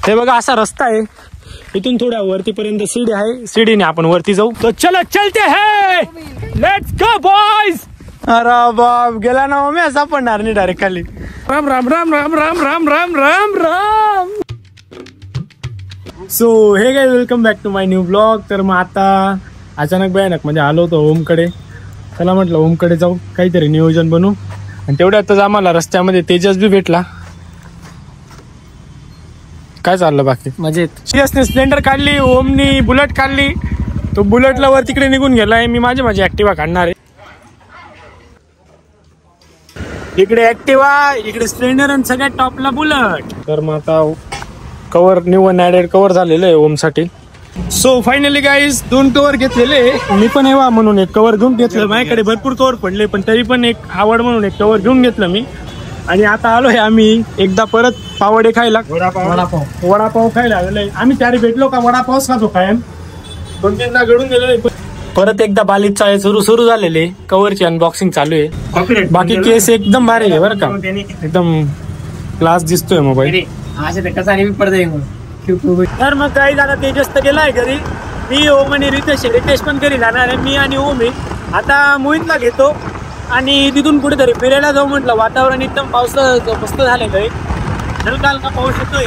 हे बघा असा रस्ता आहे, इथून थोड्या वरतीपर्यंत सीडी आहे, सीडीने आपण वरती जाऊ. तो चलो चलते है, लेट्स गो बॉयज. अरे बाप गेला ना मी असा पडणार नाही डायरेक्ट खाली. Ram Ram Ram Ram Ram Ram Ram Ram Ram. So hey guys welcome back to my new blog. तर मग आता अचानक भयानक म्हणजे आलो होतो ओमकडे. चला म्हटलं ओमकडे जाऊ, काहीतरी नियोजन बनवू. आणि तेवढ्यातच आम्हाला रस्त्यामध्ये तेजस बी भेटला. काय चाललं बाकी मजेत. सीएसने स्प्लेंडर काढली, ओमनी बुलेट काढली. तो बुलेटला वर तिकडे निघून गेलाय. मी माझी ऍक्टिवा काढणार आहे. इकडे ऍक्टिवा, इकडे स्प्लेंडर आणि सगळ्यात टॉपला बुलेट. तर मग आता कवर न्यू अन ॲडेड कवर झालेलं आहे ओमसाठी. सो फायनली गाईज 2 कवर घेतलेले. मी पण येवा म्हणून एक कवर घेऊन घेतलं. माझ्याकडे भरपूर कवर पडले पण तरी पण एक आवड म्हणून एक कवर घेऊन घेतलं मी. आणि आता आलोय आम्ही एकदा परत पावडे खायला. वडापाव खायला आलेलो. आम्ही त्याने भेटलो का वडापावच खातो कायम. 2-3दा घडून गेलेलो. परत एकदा बालिशचा सुरू झालेले. कवरची अनबॉक्सिंग चालू आहे. बाकी केस एकदम भारी आहे बरं का, एकदम क्लास दिसतोय मोबाईल. तर मग काही जागा तेजस तर गेलाय घरी. मी ओम आणि रितेश पण घरी जाणार आहे. मी आणि ओम आता मोहितला घेतो आणि तिथून कुठेतरी फिरायला जाऊ म्हटलं. वातावरण एकदम पावसाचं मस्त झालेलं आहे. हलका हलका पाऊस येतोय.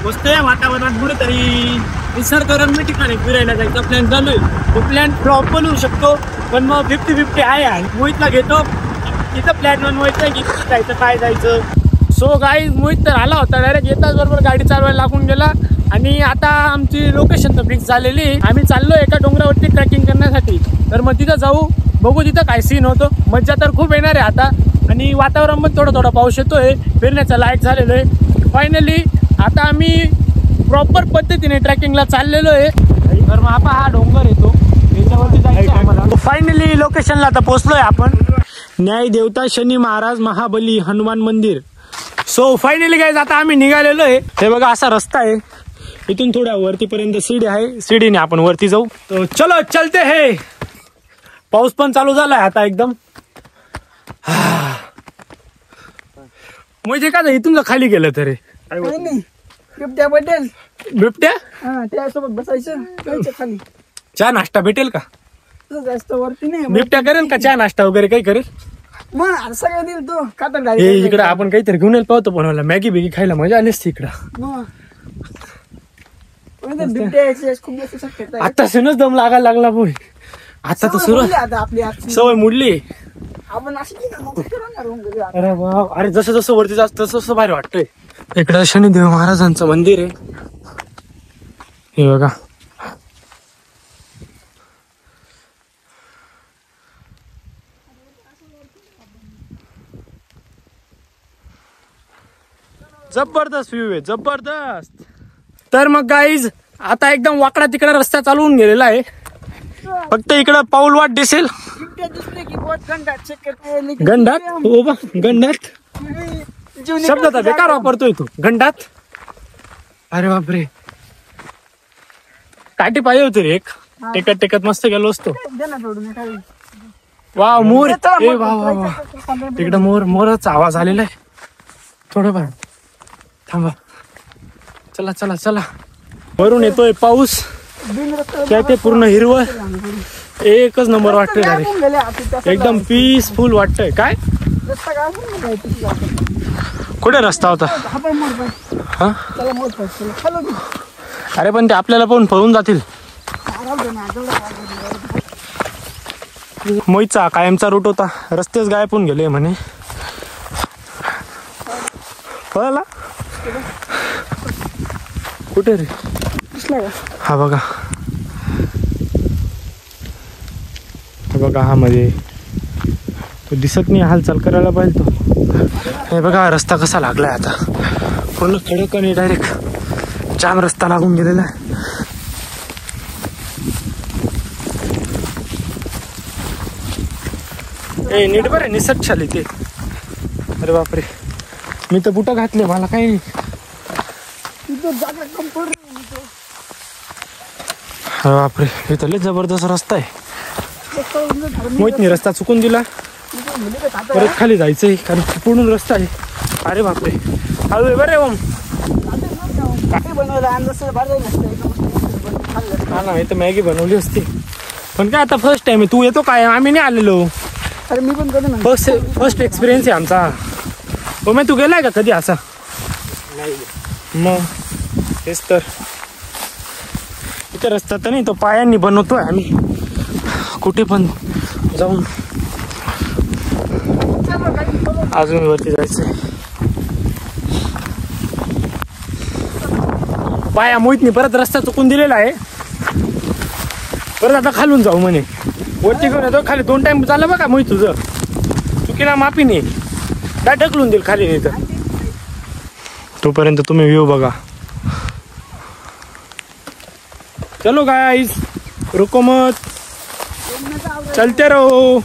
मस्त या वातावरणात कुठेतरी निसर्गरम्य ठिकाणी फिरायला जायचा प्लॅन चालू आहे. तो प्लॅन फ्लॉप पण होऊ शकतो पण मग 50-50 आहे. मोहितला घेतो, तिथं प्लॅन बनवायचं की जायचं काय जायचं. सो गाईज मोहित तर आला होता, डायरेक्ट येताच बरोबर गाडी चालवायला लागून गेला. आणि आता आमची लोकेशन तर फिक्स झालेली. आम्ही चाललो एका डोंगरावरती ट्रेकिंग करण्यासाठी. तर मग तिथं जाऊ, बघू तिथं काय सीन होतो. मज्जा तर खूप येणार आहे आता. आणि वातावरण पण थोडा पाऊस येतोय, फिरण्याचं लायक झालेलं आहे. फायनली आता आम्ही प्रॉपर पद्धतीने ट्रेकिंगला चाललेलो आहे. तर मग आपण हा डोंगर येतो त्याच्यावरती जायचं आम्हाला. फायनली लोकेशनला आता पोहोचलोय आपण. न्याय देवता शनी महाराज महाबली हनुमान मंदिर. सो फायनली गाईज आता आम्ही निघालेलो आहे. हे बघा असा रस्ता आहे, इथून थोड्या वरतीपर्यंत सीडी आहे, सीडीने आपण वरती जाऊ. तो चलो चलते है. पाऊस पण चालू झालाय आता एकदम. म्हणजे का इथून खाली गेलं तरी बिबट्या भेटेल. बिबट्या त्यासोबत बसायचं खाली. चहा नाश्ता भेटेल का? जास्त वरती नाही. बिबट्या करेल का चहा नाश्ता वगैरे काही करेल? मग सगळं दिल तो का तर इकडं आपण काहीतरी घेऊन येईल पाहतो बनवायला. मॅगी बिगी खायला मजा आली असती इकडं. आता सुनच दम लागायला लागला बोय. आता तर सुरू आपली सवय मुडली. आपण अरे वा, अरे जसं वरती जास्त तसं भारी वाटतंय. इकडं शनिदेव महाराजांचं मंदिर आहे. हे बघा जबरदस्त व्ह्यू आहे, जबरदस्त. तर मग गाईज आता एकदम वाकडा तिकडा रस्ता चालू होऊन गेलेला आहे. फक्त इकडं पाऊल वाट दिसेल. गंडात ओबा गंडात शब्दाचा बेकार वापरतोय तू. गंडात अरे बापरे, काठी पाहिजे होती रे एक. टेकत मस्त गेलो असतो. वा मोर, वा तिकडं मोराचा आवाज आलेला आहे. थोडं फार थांबा. चला चला चला. वरून येतोय पाऊस, त्या ते पूर्ण हिरवळ. एकच नंबर वाटतोय, एकदम पीसफुल वाटतंय. काय कुठे रस्ता होता हा? अरे पण ते आपल्याला पण पळून जातील. मोहितचा कायमचा रूट होता, रस्तेच गायब होऊन गेले म्हणे. पळाला कुठे रे? हा बघा, हा मध्ये तो दिसत नाही. हालचाल करायला पाहिजे तो. हे बघा रस्ता कसा लागलाय आता, पूर्ण खडक आणि डायरेक्ट जाम रस्ता लागून गेलेला आहे. ए नीट बरं निसट झाली ते. अरे बापरे, मी तर बुट घातले, मला काही नाही. अरे बापरे, हे तर लय जबरदस्त रस्ता आहे. मोहितने रस्ता चुकून दिला. परत खाली जायचंय कारण पूर्ण रस्ता आहे. अरे बापरे, हळू आहे बरे ओम. काय बनवलं आणि जसं बाजार नसतं खाल्लं. हा ना, इथं मॅगी बनवली असती. पण काय आता फर्स्ट टाइम आहे. तू येतो काय? आम्ही नाही आलेलो. अरे मी पण कधी फर्स्ट एक्सपिरियन्स आहे आमचा. हो मग तू गेलाय का कधी असा? मग तेच तर. इथं रस्ता तर नाही, तो पायांनी बनवतोय आम्ही. कुठे पण जाऊन अजून वरती जायचंय. पाया मोहितनी परत रस्ता चुकून दिलेला आहे. परत आता खालून जाऊ म्हणे. वरती घेऊन येतो, खाली 2 टाइम झालं बघा मोहित तुझं. चुकीला माफी नाही, काय ढकलून देईल खाली नाही तर. तोपर्यंत तुम्ही व्ह्यू बघा. चलो गाइस, रुको मत, चलते रहो.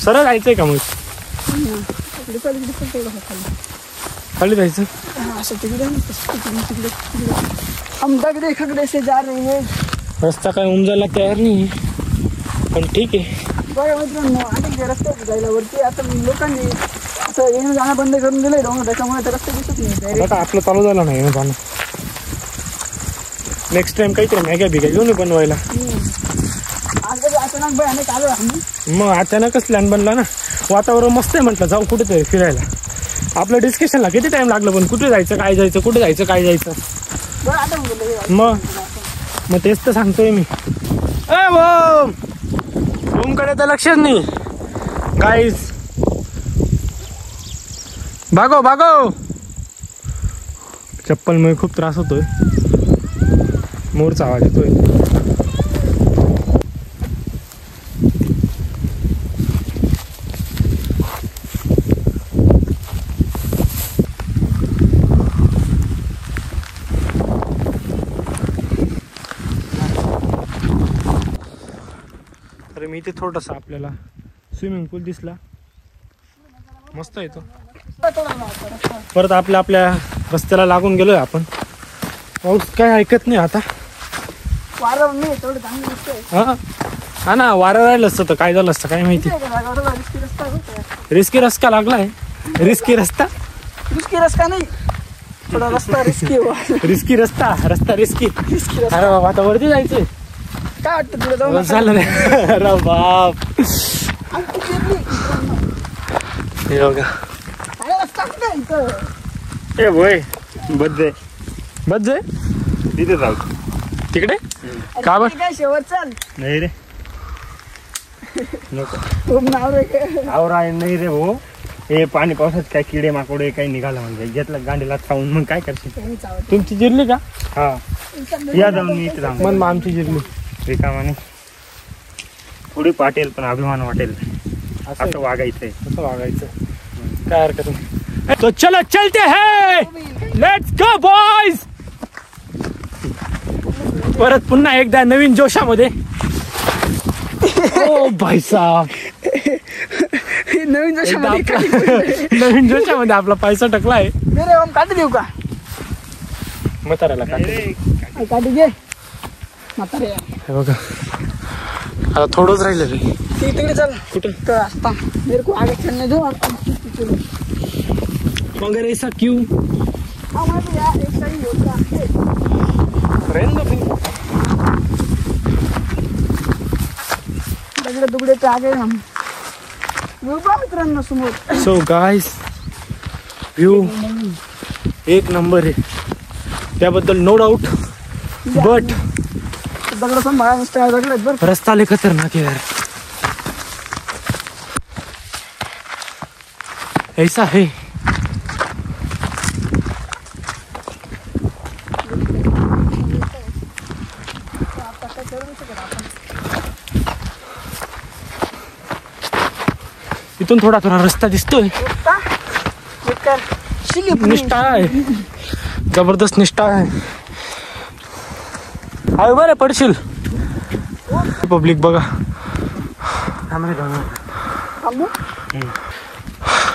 सरळ जायचंय का मग? खाली जायचं. आमच्याकडे खगडे से जा रहे हैं. रस्ता काय उमजायला तयार नाही, पण ठीक आहे. बघा मित्रांनो, आता रस्त्यावर जायला वरती आता लोकांनी असं येणं जाणं बंद करून दिलंय डोंगर, त्याच्यामुळे तर रस्ते दिसत नाही. आता आपलं चालू झालं नाही जाणं. नेक्स्ट टाइम काहीतरी मॅग्या बिग्या घेऊन बनवायला. अचानक भयानक आलो आम्ही. मग अचानकच प्लॅन बनला ना. वातावरण मस्त आहे, म्हटलं जाऊ कुठेतरी फिरायला. आपलं डिस्कशनला किती टाइम लागलं, पण कुठे जायचं, काय जायचं, कुठे जायचं, काय जायचं. बरं आता मग तेच तर सांगतोय मी. रूमकडे तर लक्षच नाही गाईज. भागो भागो. चप्पलमुळे खूप त्रास होतोय. मोरचा आवाज येतोय. तर मी इथे थोडासा आपल्याला स्विमिंग पूल दिसला, मस्त आहे तो. परत आपल्या रस्त्याला लागून गेलोय आपण. पाऊस काय ऐकत नाही आता. वारं नाही तेवढं चांगलं दिसतंय. हा ना, वारं राहिलं असतं तर काय झालं असतं काय माहिती. रिस्की रस्ता लागलाय. रिस्की रस्ता नाही, थोडा रस्ता रिस्की. रिस्की रस्ता रिस्की. अरे बाबा, आता वरती जायचंय. काय वाटतं तुला जाऊन? झालं नाही. अरे बाप, हे बघा. ए बोय, बद्दे तिथे जाऊ. तिकडे का बरं? काय शेवट चाल नाही रे, नको. खूप नाव रे. आवरा नाही रे भाऊ. हे पाणी पावसात काय किडे माकोडे काही निघाला म्हणजे घेतलं गांडीला खाऊन मग काय करशील. तुमची जिरली का? हा, या जाऊन मी इथे जाऊन. मग आमची जिरली. रिकामाने थोडी पाटेल पण अभिमान वाटेल असं वागायचंय. असं वागायचं, काय हरकत नाही. तो चलो चलते हैं, लेट्स गो बॉयज. परत पुन्हा एकदा नवीन जोशामध्ये. ओ भाई साहब, नवीन जोशामध्ये आपला पैसा टकलाय. काढ देऊ का? म्हाताऱ्याला काढ घे म्हातारे. हे बघा, आता थोडंच राहिलं रे. तिकडे चल. कुठं? तो रास्ता मेरे को आगे चलने दो. मगर ऐसा क्यों? हमारे यार एक सही होता है. दगडे दुगडे ते आगे हम मित्रांनो समोर. सो गाइस, व्ह्यू एक नंबर आहे, त्याबद्दल नो डाऊट. बट दगड पण बघा, नुसतं दगड आहेत बरं. रस्ता लय खतरनाक है यार. ऐसा है. इथून थोडा थोडा रस्ता दिसतोय. निष्ठा आहे, जबरदस्त निष्ठा आहे. अरे बरं पडशील. पब्लिक बघा.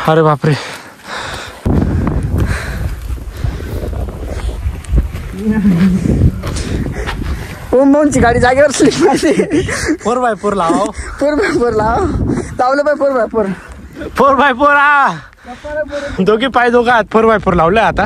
अरे बापरे, ओमची गाडी जागेवर स्लिप मारते. 4x4 लावा. 4x4 लाव. लावलं पाय 4x4. 4x4 दोघी पाय दोघं हात 4x4 लावलंय आता.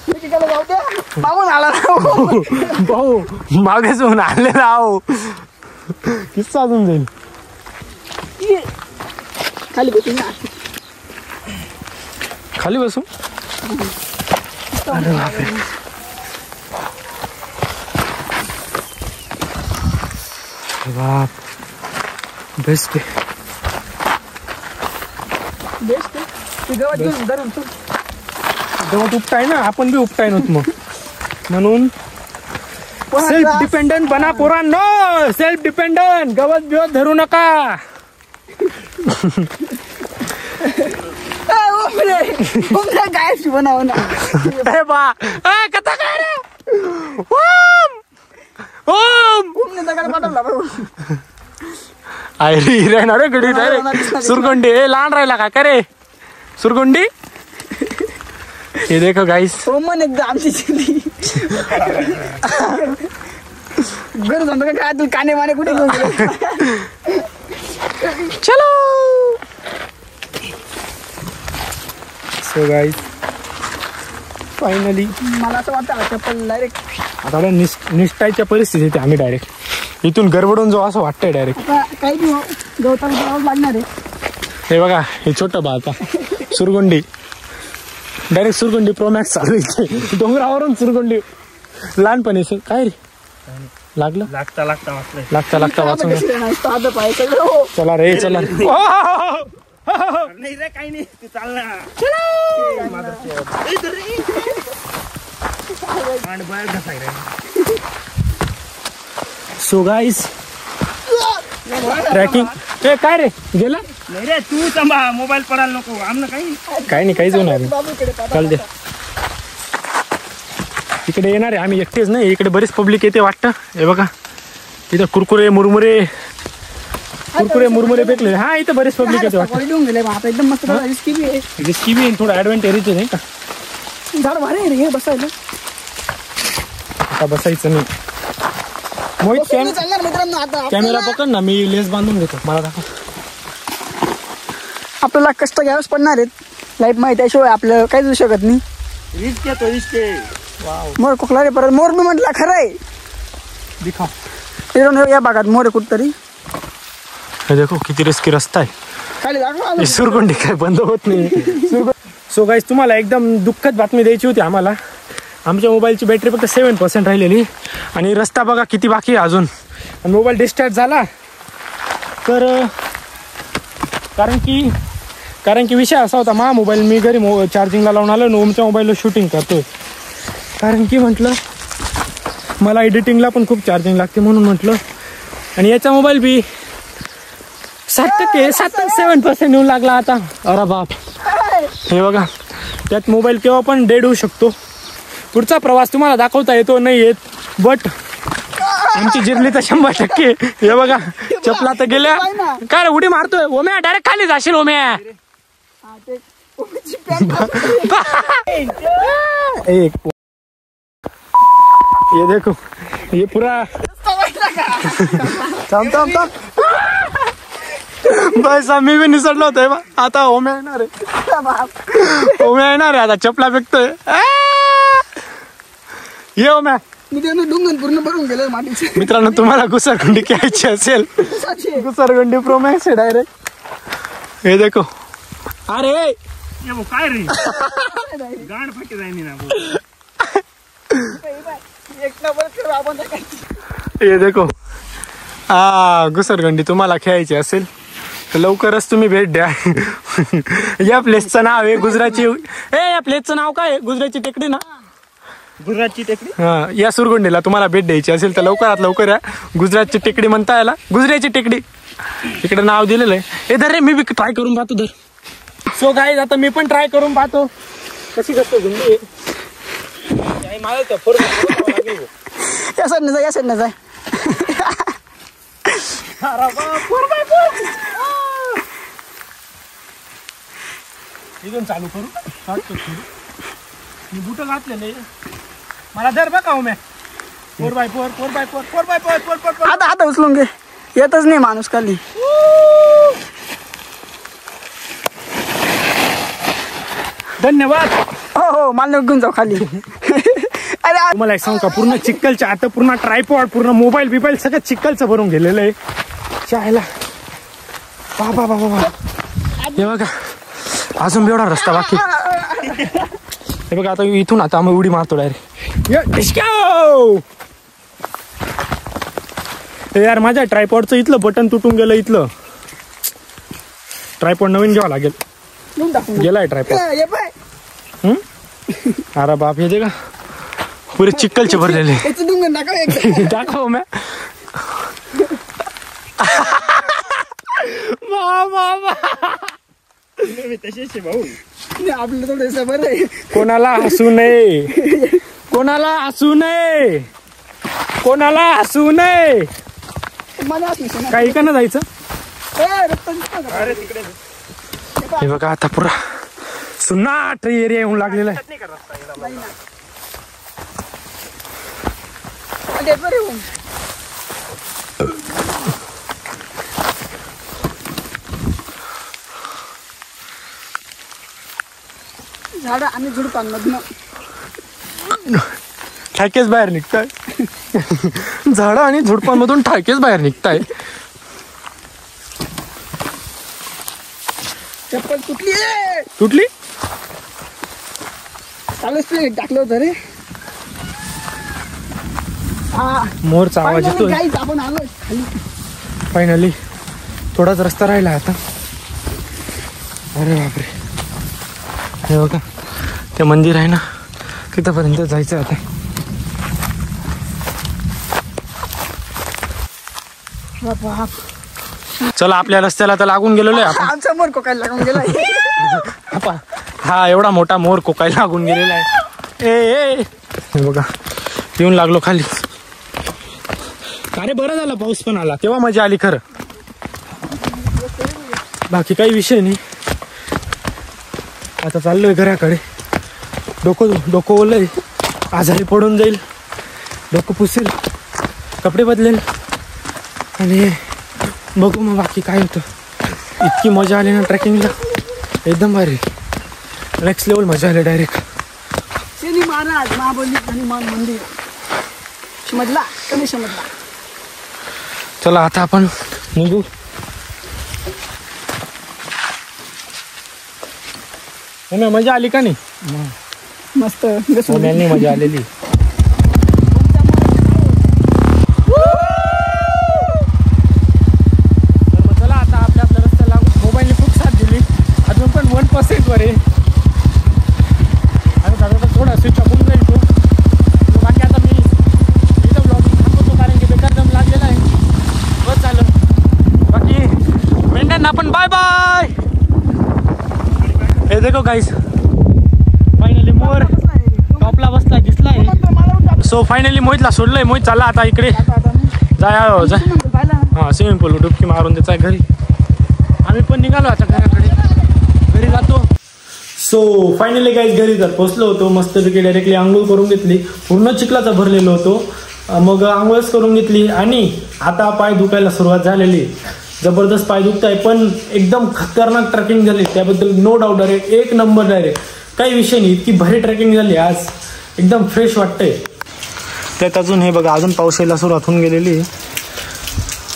एकेकाला जाऊ द्या मागून आला ना. भाऊ मागेच होऊन आले राव. किस्सा अजून जाईल. खाली बसून ना. खाली बसू. अरे बापरे. बाप बेस्ट आहे. बेस्ट ते गवत घेऊन धरून तू. गवत उपटाय ना आपण बी उपटाय नव्हतं मग म्हणून सेल्फ डिपेंडंट बना पोरांनो. Self dependent. गवत बिवत धरू नका. काय बनाव ना. अरे बा कथा काय रे. ओम ओम पाठवला अरे राहणार रे गडी डायरेक्ट सुरगुंडी. लहान राहिला का का रे सुरगुंडी. हे देखो गाईस. हो मन एकदा आमची घर सांगतो का काय तू काने माने कुठे घेऊन गेले. चलो. सो गाईस फायनली मला असं वाटतं चप्पल डायरेक्ट आता निष्ठाच्या परिस्थितीत आम्ही डायरेक्ट इथून गडबडून जाऊ असं वाटतंय डायरेक्ट. काही नाही गवताला लागणार आहे. हे बघा हे छोटं बा आता सुरगुंडी. डायरेक्ट सुरगुंडी प्रोमॅक्स चालू इथे डोंगरावरून सुरगुंडी. लहानपणी काय रे लागलं लागता लागता वाचून. चला रे चला रे. नाही रे काही नाही तू चाल ना. So guys tracking. ए काय रे गेला नाही रे तू सांभाळ मोबाईल पडायला नको. आमनं काही नाही काहीच होणार चाल दे. इकडे येणार आहे आम्ही एकटेच नाही. इकडे बरेच पब्लिक येते वाटतं. हे बघा इथं कुरकुरे मुरमुरे भेटले. हा इथं बरेच पब्लिक येते वाटतं. गेले आता एकदम मस्त. रिस्की बी आहे. रिस्की बी थोडं ऍडव्हेंटेज नाही का. झाड भारी आहे रे बसायला. आता बसायचं नाही. मोहित चालणार मित्रांनो. आता कॅमेरा पकड ना. मी लेस बांधून घेतो. मला दाखव. आपल्याला कष्ट घ्यावंच पडणार आहेत लाईफ मध्ये. त्याशिवाय आपलं काहीच होऊ शकत नाही. रिस्क येतो रिस्क. मोर कुठला रे परत. मोर मी म्हटला खरं आहे. दिखाव. मित्रांनो या भागात मोर आहे कुठतरी. हे देखो किती रिस्की रस्ता आहे. खाली दाखवा. सुरगुंडी काय बंद होत नाही. सो गाईस तुम्हाला एकदम दुःखद बातमी द्यायची होती आम्हाला. आमच्या मोबाईलची बॅटरी फक्त 7% राहिलेली आणि रस्ता बघा किती बाकी आहे अजून. मोबाईल डिस्चार्ज झाला तर कारण की विषय असा होता. मा मोबाईल मी घरी चार्जिंगला लावून आलो. ओमच्या मोबाईलवर शूटिंग करतोय. कारण की म्हटलं मला एडिटिंगला पण खूप चार्जिंग लागते म्हणून म्हटलं. आणि याचा मोबाईल बी 7% येऊन लागला आता. अरे बाप. हे बघा त्यात मोबाईल केव्हा पण डेड होऊ शकतो. पुढचा प्रवास तुम्हाला दाखवता येतो नाही येत. बट आमची जिरली तर 100%. हे बघा चपला तर गेल्या. काय रे उडी मारतोय ओम्या. डायरेक्ट खाली जाशील ओम्या. ये देखो ये पूरा थांब बस मी बी निसटलो होतोय बा. आता ओम्या येणार आहे आता चपला फेकतोय. ये ओम्या. डोंगर पूर्ण भरून गेलं मातीचे. मित्रांनो तुम्हाला घुसरगुंडी घ्यायची असेल घुसरगुंडी प्रोमॅक्स आहे डायरेक्ट. हे देखो. अरे काय रे गाड फाटी जाईनी ना. एक नंबर आपण. हे देखो घुसरगुंडी तुम्हाला खेळायची असेल तर लवकरच तुम्ही भेट द्या. या प्लेसचं नाव आहे गुजराची. या प्लेसचं नाव काय आहे. गुजराची टेकडी ना. गुजरातची टेकडी. हा या सुरगुंडीला तुम्हाला भेट द्यायची असेल तर लवकरात लवकर या. गुजरातची टेकडी म्हणता याला. गुजराची टेकडी इकडे नाव दिलेलं आहे. हे धर रे मी बी ट्राय करून पाहतो धर. सो गाईज आता मी पण ट्राय करून पाहतो कशी गुंडी. मला या साईड न जाय. इथून चालू करू. शॉर्टकट करू. मी बुट घातलेले. मला धर बघा ओम्या. 4x4 आता उचलून घे. येतच नाही माणूस खाली. धन्यवाद. हो मला घेऊन जाऊ खाली. अरे तुम्हाला एक सांगू का, पूर्ण चिक्कलच्या आता पूर्ण ट्रायपॉड पूर्ण मोबाईल बिबाईल सगळं चिक्कलचं भरून गेलेलं आहे. चायला बाबा बाबा बाबा हे बघा अजून एवढा रस्ता बाकी. हे बघा आता इथून आता आम्ही उडी मारतो डायरेक्ट. यार माझ्या ट्रायपॉडचं इथलं बटन तुटून गेलं. इथलं ट्रायपॉड नवीन घ्यावं लागेल. गेलाय ट्रायपॉड. अरे बाप हे दे का पुरे चिक्कलचे भरलेले. दाखव मॅ आपलं थोडं बरं आहे. कोणाला हसू नये, कोणाला हसू नये, कोणाला हसू नये. काही का ना जायचं. हे बघा आता पुरा सुन्नाट एरिया येऊन लागलेला आहे. झाड आणि झुडपांमधनं ठाकेच बाहेर निघताय. झाडं आणि झुडपांमधून ठाकेच बाहेर निघताय. चप्पल तुटली तुटली. चालूच टाकलं होतं रे. हा मोरचा आवाज येतोय. आपण आलो खाली. फायनली थोडाच रस्ता राहिला आता. अरे बापरे हे बघा ते मंदिर आहे ना तिथपर्यंत जायचं आता. चला आपल्या रस्त्याला तर लागून गेलेलो आहे आपण. आमचा मोर कोकायला लागून गेला. हा एवढा मोठा मोर कोकायला लागून गेलेला आहे. ए हे बघा येऊन लागलो खाली. अरे बरं झालं पाऊस पण आला तेव्हा मजा आली खरं. बाकी काही विषय नाही. आता चाललोय घराकडे. डोकं ओलंय. आजारी पडून जाईल. डोकं पुसेल, कपडे बदलेल आणि बघू मग बाकी काय होतं. इतकी मजा आली ना ट्रेकिंगला एकदम भारी. नेक्स्ट लेवल मजा आली डायरेक्ट. शनी महाराज महाबली हनुमान मंदिर समजला कमी समजला. चला आता आपण निघू. मजा आली का नाही. मस्त मजा आलेली. चला आता आपल्या रस्त्याला मोबाईलने खूप साथ दिली. अजून पण 1% वर आहे. आता थोडा स्विच ऑफ होऊन जाईल तो. बाकी आता मी इथं ब्लॉगिंग थांबवतो कारण की बेकार दम लागलेला आहे. बस झालं. बाकी मेंढ्यांना आपण बाय बाय. हे देखो गाईस फायनली मोर टॉपला बसला दिसलाय. सो फायनली मोहितला सोडलंय. मोहित चालला आता इकडे जाय. हां स्विमिंग पूल डुबकी मारून द्यायचा घरी. आम्ही पण निघालो आता घराकडे. घरी जातो. सो फायनली गाईस घरी जर पोचलो होतो. मस्तपैकी डायरेक्टली आंघोळ करून घेतली. पूर्ण चिखलाचा भरलेलो होतो. मग आंघोळच करून घेतली आणि आता पाय दुखायला सुरुवात झालेली. जबरदस्त पाय दुखताय पण एकदम खतरनाक ट्रेकिंग झाली. त्याबद्दल नो डाऊट. डायरेक्ट एक नंबर डायरेक्ट काही विषय नाही. इतकी भारी ट्रेकिंग झाली आज. एकदम फ्रेश वाटतंय. त्यात अजून हे बघा अजून पाऊस यायला सुरुवात होऊन गेलेली.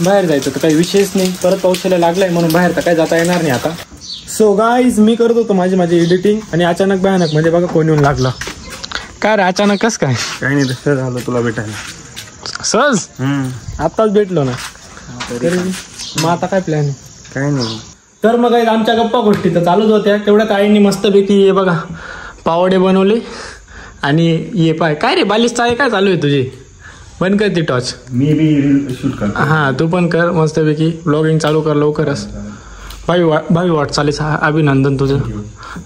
बाहेर जायचं तर काही विषयच नाही. परत पाऊस यायला लागलाय म्हणून बाहेर तर काही जाता येणार नाही आता. सो गाईज मी करत होतो माझी एडिटिंग आणि अचानक भयानक म्हणजे बघा कोण येऊन लागलं. काय रे अचानकच काय. काही नाही तसं झालं तुला भेटायला. सहज आत्ताच भेटलो ना. मग आता काय प्लॅन. काही नाही. तर मग आमच्या गप्पा गोष्टी तर चालूच होत्या. तेवढ्यात आईंनी मस्तपैकी हे बघा पावडे बनवले आणि ये पाय काय रे बालिश चाळे काय चालू आहे तुझी. बंद कर ती टॉर्च. मी बी शूट करतो. हां तू पण कर मस्तपैकी ब्लॉगिंग चालू कर लवकरच. 22 वॉट चालीस अभिनंदन तुझं.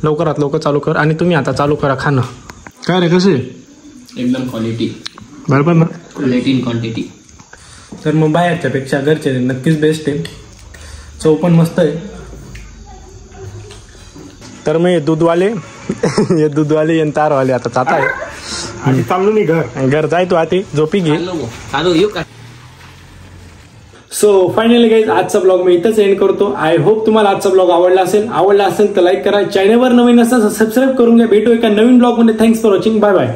लवकरात लवकर चालू कर आणि तुम्ही आता चालू करा खाणं. काय रे कसे एकदम क्वालिटी बरोबर ना. Quality in quantity. तर मग बाहेरच्या पेक्षा घरचे नक्कीच बेस्ट आहे. चव पण मस्त आहे. तर मग हे दूधवाले हे तारवाले आता जात आहे. चाललो मी घर जाय तू आती झोपी घे. चालू येऊ का. सो फायनली गाईज आजचा ब्लॉग मी इथंच एंड करतो. आय होप तुम्हाला आजचा ब्लॉग आवडला असेल तर लाईक करा. चॅनलवर नवीन असेल तर सबस्क्राईब करून घ्या. भेटू एका नवीन ब्लॉग मध्ये. Thanks for watching. Bye bye.